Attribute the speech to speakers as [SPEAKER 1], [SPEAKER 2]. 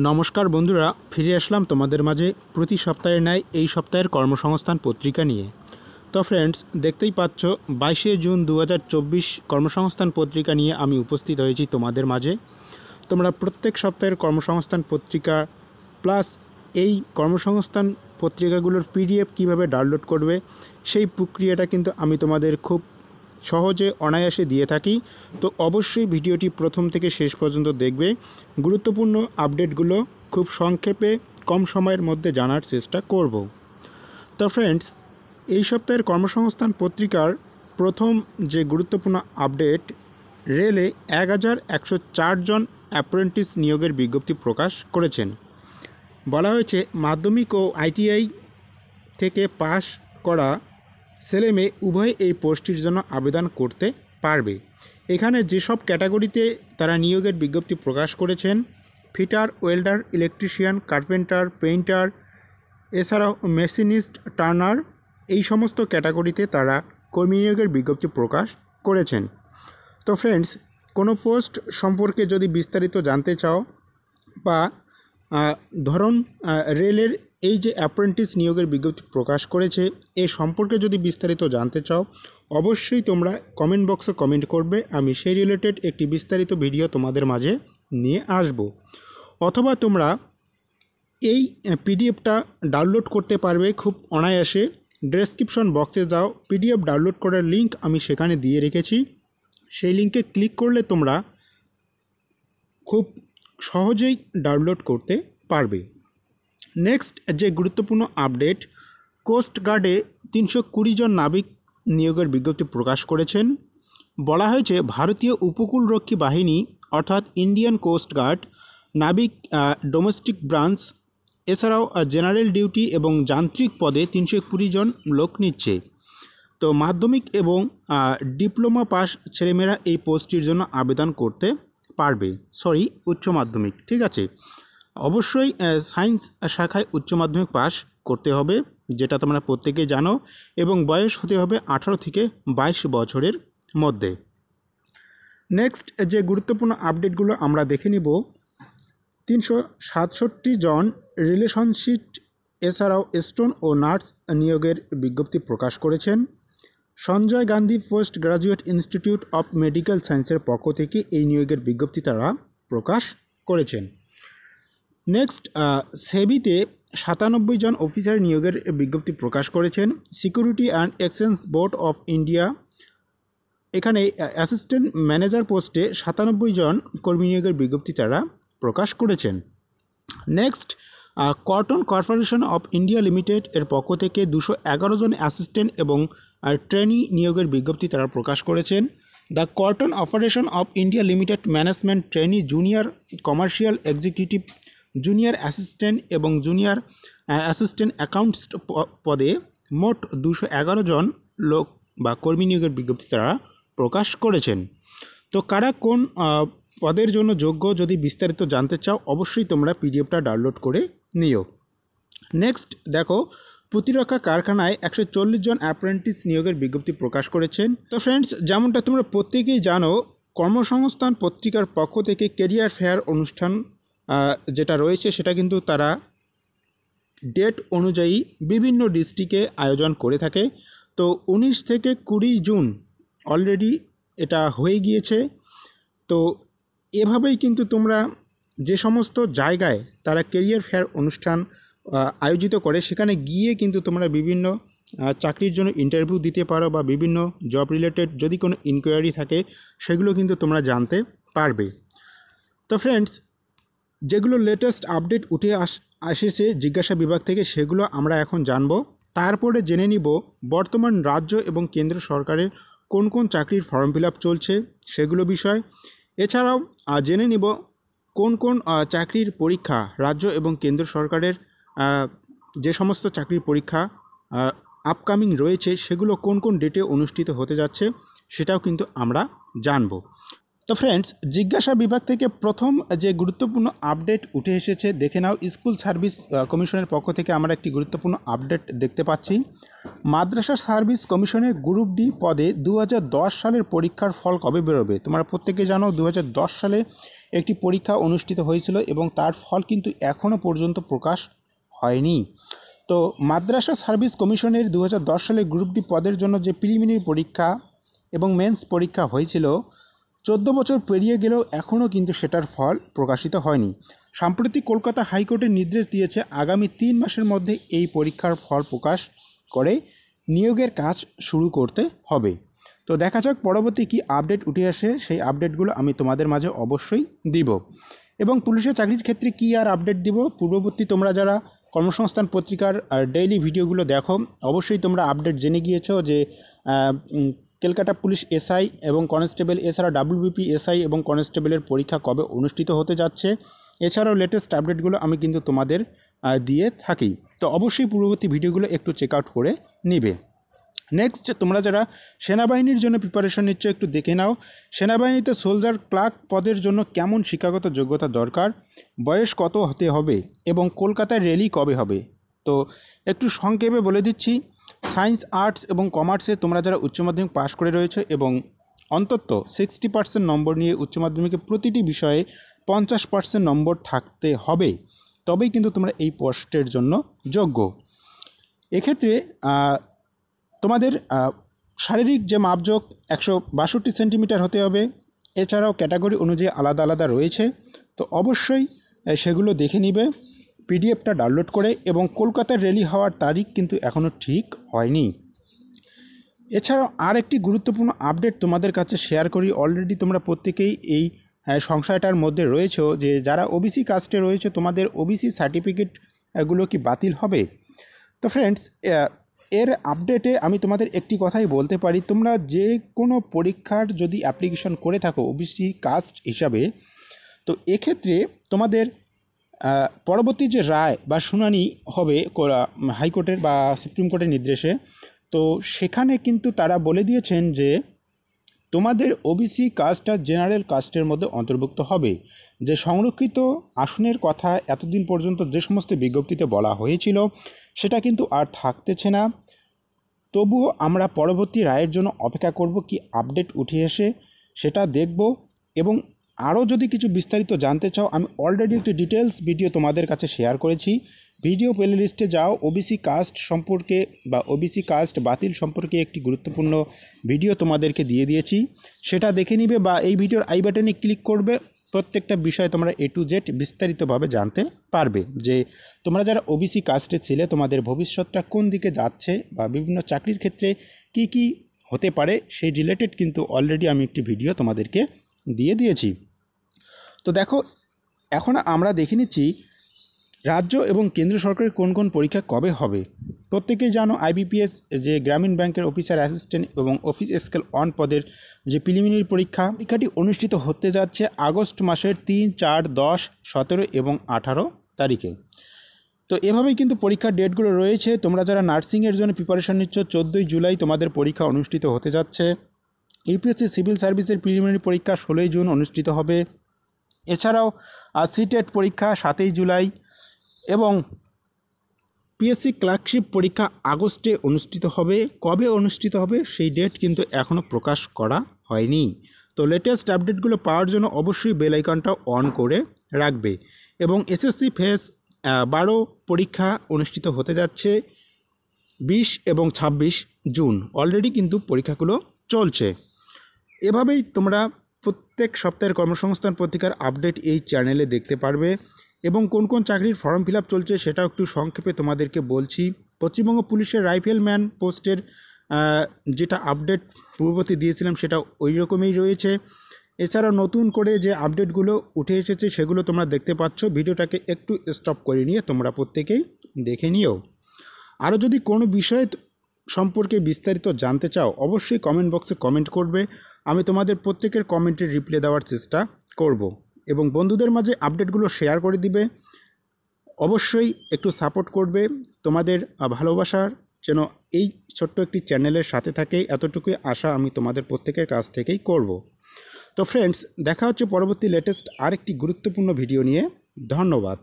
[SPEAKER 1] নমস্কার বন্ধুরা, ফিরে আসলাম তোমাদের মাঝে প্রতি সপ্তাহের ন্যায় এই সপ্তাহের কর্মসংস্থান পত্রিকা নিয়ে। তো ফ্রেন্ডস, দেখতেই পাচ্ছ 22শে জুন 2024 কর্মসংস্থান পত্রিকা নিয়ে আমি উপস্থিত হয়েছি তোমাদের মাঝে। তোমরা প্রত্যেক সপ্তাহের কর্মসংস্থান পত্রিকা প্লাস এই কর্মসংস্থান পত্রিকাগুলোর পিডিএফ কিভাবে ডাউনলোড করবে সেই প্রক্রিয়াটা কিন্তু আমি তোমাদের খুব সহজে অনায়াসে দিয়ে থাকি। তো অবশ্যই ভিডিওটি প্রথম থেকে শেষ পর্যন্ত দেখবে। গুরুত্বপূর্ণ আপডেটগুলো খুব সংক্ষেপে কম সময়ের মধ্যে জানার চেষ্টা করব। তো ফ্রেন্ডস, এই সপ্তাহের কর্মসংস্থান পত্রিকার প্রথম যে গুরুত্বপূর্ণ আপডেট, রেলে 1104 জন অ্যাপ্রেন্টিস নিয়োগের বিজ্ঞপ্তি প্রকাশ করেছেন। বলা হয়েছে মাধ্যমিক ও আইটিআই থেকে পাশ করা ছেলেমেয়ে উভয় এই পোস্টটির জন্য আবেদন করতে পারবে। এখানে যেসব ক্যাটাগরিতে তারা নিয়োগের বিজ্ঞপ্তি প্রকাশ করেছেন, fitter, welder, electrician, carpenter, painter, এছাড়াও মেশিনিস্ট, টার্নার, এই সমস্ত ক্যাটাগরিতে তারা কর্মী নিয়োগের বিজ্ঞপ্তি প্রকাশ করেছেন। তো ফ্রেন্ডস, কোনো পোস্ট সম্পর্কে যদি বিস্তারিত জানতে চাও বা ধরুন রেলের এই যে অ্যাপ্রেন্টিস নিয়োগের বিজ্ঞপ্তি প্রকাশ করেছে এ সম্পর্কে যদি বিস্তারিত জানতে চাও, অবশ্যই তোমরা কমেন্ট বক্সে কমেন্ট করবে। আমি সেই রিলেটেড একটি বিস্তারিত ভিডিও তোমাদের মাঝে নিয়ে আসব। অথবা তোমরা এই পিডিএফটা ডাউনলোড করতে পারবে খুব অনায়াসে। ডেসক্রিপশন বক্সে যাও, পিডিএফ ডাউনলোড করার লিঙ্ক আমি সেখানে দিয়ে রেখেছি। সেই লিঙ্কে ক্লিক করলে তোমরা খুব সহজেই ডাউনলোড করতে পারবে। নেক্সট যে গুরুত্বপূর্ণ আপডেট, কোস্ট গার্ডে 320 জন নাবিক নিয়োগের বিজ্ঞপ্তি প্রকাশ করেছেন। বলা হয়েছে ভারতীয় উপকূলরক্ষী বাহিনী অর্থাৎ ইন্ডিয়ান কোস্ট গার্ড নাবিক ডোমেস্টিক ব্রাঞ্চ এছাড়াও জেনারেল ডিউটি এবং যান্ত্রিক পদে 320 জন লোক নিচ্ছে। তো মাধ্যমিক এবং ডিপ্লোমা পাস ছেলেমেয়েরা এই পোস্টটির জন্য আবেদন করতে পারবে। উচ্চ মাধ্যমিক, ঠিক আছে। অবশ্যই সায়েন্স শাখায় উচ্চ মাধ্যমিক পাস করতে হবে, যেটা তোমরা প্রত্যেকেই জানো, এবং বয়স হতে হবে 18 থেকে 22 বছরের মধ্যে। নেক্সট যে গুরুত্বপূর্ণ আপডেটগুলো আমরা দেখে নিব, 367 জন রিলেশনশিপ এছাড়াও স্টোন ও নার্স নিয়োগের বিজ্ঞপ্তি প্রকাশ করেছেন। Sanjay Gandhi post graduate institute of medical সায়েন্সের পক্ষ থেকে এই নিয়োগের বিজ্ঞপ্তি তারা প্রকাশ করেছেন। নেক্সট, সেবিতে 97 জন অফিসার নিয়োগের বিজ্ঞপ্তি প্রকাশ করেছেন। Security and exchange board of India, এখানে অ্যাসিস্ট্যান্ট ম্যানেজার পোস্টে 97 জন কর্মী নিয়োগের বিজ্ঞপ্তি তারা প্রকাশ করেছেন। Next, cotton corporation of India limited এর পক্ষ থেকে 211 জন অ্যাসিস্ট্যান্ট এবং ট্রেনি নিয়োগের বিজ্ঞপ্তি তারা প্রকাশ করেছেন। The cotton operation of India limited management trainee, junior commercial executive, junior assistant এবং জুনিয়র অ্যাসিস্ট্যান্ট অ্যাকাউন্টস পদে মোট 211 জন লোক বা কর্মী নিয়োগের বিজ্ঞপ্তি তারা প্রকাশ করেছেন। তো কারা কোন পদের জন্য যোগ্য যদি বিস্তারিত জানতে চাও, অবশ্যই তোমরা পিডিএফটা ডাউনলোড করে নিও। নেক্সট দেখো, প্রতিরক্ষা কারখানায় 140 জন অ্যাপ্রেন্টিস নিয়োগের বিজ্ঞপ্তি প্রকাশ করেছেন। তো ফ্রেন্ডস, যেমনটা তোমরা প্রত্যেকেই জানো, কর্মসংস্থান পত্রিকার পক্ষ থেকে কেরিয়ার ফেয়ার অনুষ্ঠান যেটা রয়েছে সেটা কিন্তু তারা ডেট অনুযায়ী বিভিন্ন ডিস্ট্রিক্টে আয়োজন করে থাকে। তো 19 থেকে 20 জুন অলরেডি এটা হয়ে গিয়েছে। তো এভাবেই কিন্তু তোমরা যে সমস্ত জায়গায় তারা কেরিয়ার ফেয়ার অনুষ্ঠান আয়োজিত করে সেখানে গিয়ে কিন্তু তোমরা বিভিন্ন চাকরির জন্য ইন্টারভিউ দিতে পারো বা বিভিন্ন জব রিলেটেড যদি কোনো ইনকোয়ারি থাকে সেগুলো কিন্তু তোমরা জানতে পারবে। তো ফ্রেন্ডস, যেগুলো লেটেস্ট আপডেট উঠে আসেছে জিজ্ঞাসা বিভাগ থেকে সেগুলো আমরা এখন জানব। তারপরে জেনে নিব বর্তমান রাজ্য এবং কেন্দ্র সরকারের কোন কোন চাকরির ফর্ম ফিল আপ চলছে সেগুলো বিষয়। এছাড়াও জেনে নিব কোন কোন চাকরির পরীক্ষা রাজ্য এবং কেন্দ্র সরকারের যে সমস্ত চাকরির পরীক্ষা আপকামিং রয়েছে সেগুলো কোন কোন ডেটে অনুষ্ঠিত হতে যাচ্ছে সেটাও কিন্তু আমরা জানব। তো ফ্রেন্ডস, জিজ্ঞাসা বিভাগ থেকে প্রথম যে গুরুত্বপূর্ণ আপডেট উঠে এসেছে দেখে নাও। স্কুল সার্ভিস কমিশনের পক্ষ থেকে আমরা একটি গুরুত্বপূর্ণ আপডেট দেখতে পাচ্ছি। মাদ্রাসা সার্ভিস কমিশনের গ্রুপ ডি পদে 2010 সালের পরীক্ষার ফল কবে বেরোবে? তোমরা প্রত্যেকে জানো 2010 সালে একটি পরীক্ষা অনুষ্ঠিত হয়েছিল এবং তার ফল কিন্তু এখনও পর্যন্ত প্রকাশ হয়নি। তো মাদ্রাসা সার্ভিস কমিশনের 2010 সালে গ্রুপ ডি পদের জন্য যে প্রিলিমিনারি পরীক্ষা এবং মেন্স পরীক্ষা হয়েছিল 14 বছর পেরিয়ে গেলেও এখনও কিন্তু সেটার ফল প্রকাশিত হয়নি। সম্প্রতি কলকাতা হাইকোর্টের নির্দেশ দিয়েছে আগামী 3 মাসের মধ্যে এই পরীক্ষার ফল প্রকাশ করে নিয়োগের কাজ শুরু করতে হবে। তো দেখা যাক পরবর্তী কি আপডেট উঠে আসে, সেই আপডেটগুলো আমি তোমাদের মাঝে অবশ্যই দিব। এবং পুলিশের চাকরির ক্ষেত্রে কি আর আপডেট দিব, পূর্ববর্তী তোমরা যারা কর্মসংস্থান পত্রিকার ডেইলি ভিডিওগুলো দেখো অবশ্যই তোমরা আপডেট জেনে গিয়েছো যে কলকাতা পুলিশ এসআই এবং কনস্টেবল এছাড়া ডাব্লিউবিপি এসআই এবং কনস্টেবলের পরীক্ষা কবে অনুষ্ঠিত হতে যাচ্ছে, এছাড়াও লেটেস্ট আপডেটগুলো আমি কিন্তু তোমাদের দিয়ে থাকি। তো অবশ্যই পূর্ববর্তী ভিডিওগুলো একটু চেক আউট করে নিবে। নেক্সট, তোমরা যারা সেনাবাহিনীর জন্য প্রিপারেশন নিচ্ছ একটু দেখে নাও সেনাবাহিনীতে সোলজার ক্লার্ক পদের জন্য কেমন শিক্ষাগত যোগ্যতা দরকার, বয়স কত হতে হবে এবং কলকাতায় র্যালি কবে হবে। তো একটু সংক্ষেপে বলে দিচ্ছি, সায়েন্স, আর্টস এবং কমার্সে তোমরা যারা উচ্চ মাধ্যমিক পাশ করে রয়েছে এবং অন্তত 60% নম্বর নিয়ে উচ্চ মাধ্যমিকে প্রতিটি বিষয়ে 50% নম্বর থাকতে হবে, তবেই কিন্তু তোমরা এই পোস্টের জন্য যোগ্য। এক্ষেত্রে তোমাদের শারীরিক যে মাপজোক 162 সেন্টিমিটার হতে হবে, এছাড়াও ক্যাটাগরি অনুযায়ী আলাদা আলাদা রয়েছে। তো অবশ্যই সেগুলো দেখে নিবে পিডিএফটা ডাউনলোড করে। এবং কলকাতার র্যালি হওয়ার তারিখ কিন্তু এখনও ঠিক হয়নি। এছাড়াও আর একটি গুরুত্বপূর্ণ আপডেট তোমাদের কাছে শেয়ার করি। অলরেডি তোমরা প্রত্যেকেই এই সংশয়টার মধ্যে রয়েছো যে যারা ওবিসি কাস্টে রয়েছে তোমাদের ওবিসি সার্টিফিকেটগুলো কি বাতিল হবে। তো ফ্রেন্ডস, এর আপডেটে আমি তোমাদের একটি কথাই বলতে পারি, তোমরা যে কোনো পরীক্ষার যদি অ্যাপ্লিকেশন করে থাকো ওবিসি কাস্ট হিসাবে, তো এক্ষেত্রে তোমাদের পরবর্তী যে রায় বা শুনানি হবে হাইকোর্টের বা সুপ্রিম কোর্টের নির্দেশে, তো সেখানে কিন্তু তারা বলে দিয়েছেন যে তোমাদের ওবিসি কাস্টটা জেনারেল কাস্টের মধ্যে অন্তর্ভুক্ত হবে। যে সংরক্ষিত আসনের কথা এতদিন পর্যন্ত যে সমস্ত বিজ্ঞপ্তিতে বলা হয়েছিল সেটা কিন্তু আর থাকতেছে না। তবুও আমরা পরবর্তী রায়ের জন্য অপেক্ষা করব, কি আপডেট উঠে এসে সেটা দেখব। এবং আরও যদি কিছু বিস্তারিত জানতে চাও, আমি অলরেডি একটি ডিটেলস ভিডিও তোমাদের কাছে শেয়ার করেছি। ভিডিও প্লে লিস্টে যাও, ওবিসি কাস্ট সম্পর্কে বা ওবিসি কাস্ট বাতিল সম্পর্কে একটি গুরুত্বপূর্ণ ভিডিও তোমাদেরকে দিয়ে দিয়েছি, সেটা দেখে নিবে বা এই ভিডিওর আই বাটনে ক্লিক করবে। প্রত্যেকটা বিষয় তোমরা A to Z বিস্তারিতভাবে জানতে পারবে যে তোমরা যারা ওবিসি কাস্টে ছিলে তোমাদের ভবিষ্যৎটা কোন দিকে যাচ্ছে বা বিভিন্ন চাকরির ক্ষেত্রে কি কি হতে পারে সেই রিলেটেড কিন্তু অলরেডি আমি একটি ভিডিও তোমাদেরকে দিয়ে দিয়েছি। তো দেখো, এখন আমরা দেখে নিচ্ছি রাজ্য এবং কেন্দ্র সরকারের কোন কোন পরীক্ষা কবে হবে। প্রত্যেকেই জানো IBPS যে গ্রামীণ ব্যাংকের অফিসার অ্যাসিস্ট্যান্ট এবং অফিস স্কেল 1 পদের যে প্রিলিমিনারি পরীক্ষাটি অনুষ্ঠিত হতে যাচ্ছে আগস্ট মাসের 3, 4, 10, 17 এবং 18 তারিখে। তো এভাবেই কিন্তু পরীক্ষার ডেটগুলো রয়েছে। তোমরা যারা নার্সিংয়ের জন্য প্রিপারেশন নিচ্ছ 14 জুলাই তোমাদের পরীক্ষা অনুষ্ঠিত হতে যাচ্ছে। ইউপিএসসি সিভিল সার্ভিসের প্রিলিমিনারি পরীক্ষা 16 জুন অনুষ্ঠিত হবে। এছাড়াও সিটেট পরীক্ষা 7 জুলাই এবং পিএসসি ক্লার্কশিপ পরীক্ষা আগস্টে অনুষ্ঠিত হবে। কবে অনুষ্ঠিত হবে সেই ডেট কিন্তু এখনও প্রকাশ করা হয়নি। তো লেটেস্ট আপডেটগুলো পাওয়ার জন্য অবশ্যই বেল আইকনটা অন করে রাখবে। এবং এসএসসি ফেজ 12 পরীক্ষা অনুষ্ঠিত হতে যাচ্ছে 20 এবং 26 জুন। অলরেডি কিন্তু পরীক্ষাগুলো চলছে। এভাবেই তোমরা প্রত্যেক সপ্তাহের কর্মসংস্থান পত্রিকার আপডেট এই চ্যানেলে দেখতে পারবে। এবং কোন কোন চাকরির ফর্ম ফিল আপ চলছে সেটাও একটু সংক্ষেপে তোমাদেরকে বলছি। পশ্চিমবঙ্গ পুলিশের রাইফেলম্যান পোস্টের যেটা আপডেট পূর্ববর্তী দিয়েছিলাম সেটা ওই রকমই রয়েছে। এছাড়াও নতুন করে যে আপডেটগুলো উঠে এসেছে সেগুলো তোমরা দেখতে পাচ্ছ। ভিডিওটাকে একটু স্টপ করে নিয়ে তোমরা প্রত্যেকেই দেখে নিও। আরও যদি কোনো বিষয় সম্পর্কে বিস্তারিত জানতে চাও অবশ্যই কমেন্ট বক্সে কমেন্ট করবে। আমি তোমাদের প্রত্যেকের কমেন্টের রিপ্লাই দেওয়ার চেষ্টা করব। এবং বন্ধুদের মাঝে আপডেটগুলো শেয়ার করে দিবে। অবশ্যই একটু সাপোর্ট করবে। তোমাদের ভালোবাসার যেন এই ছোট্ট একটি চ্যানেলের সাথে থাকে এতটুকুই আশা আমি তোমাদের প্রত্যেকের কাছ থেকেই করব। তো ফ্রেন্ডস, দেখা হচ্ছে পরবর্তী লেটেস্ট আরেকটি গুরুত্বপূর্ণ ভিডিও নিয়ে। ধন্যবাদ।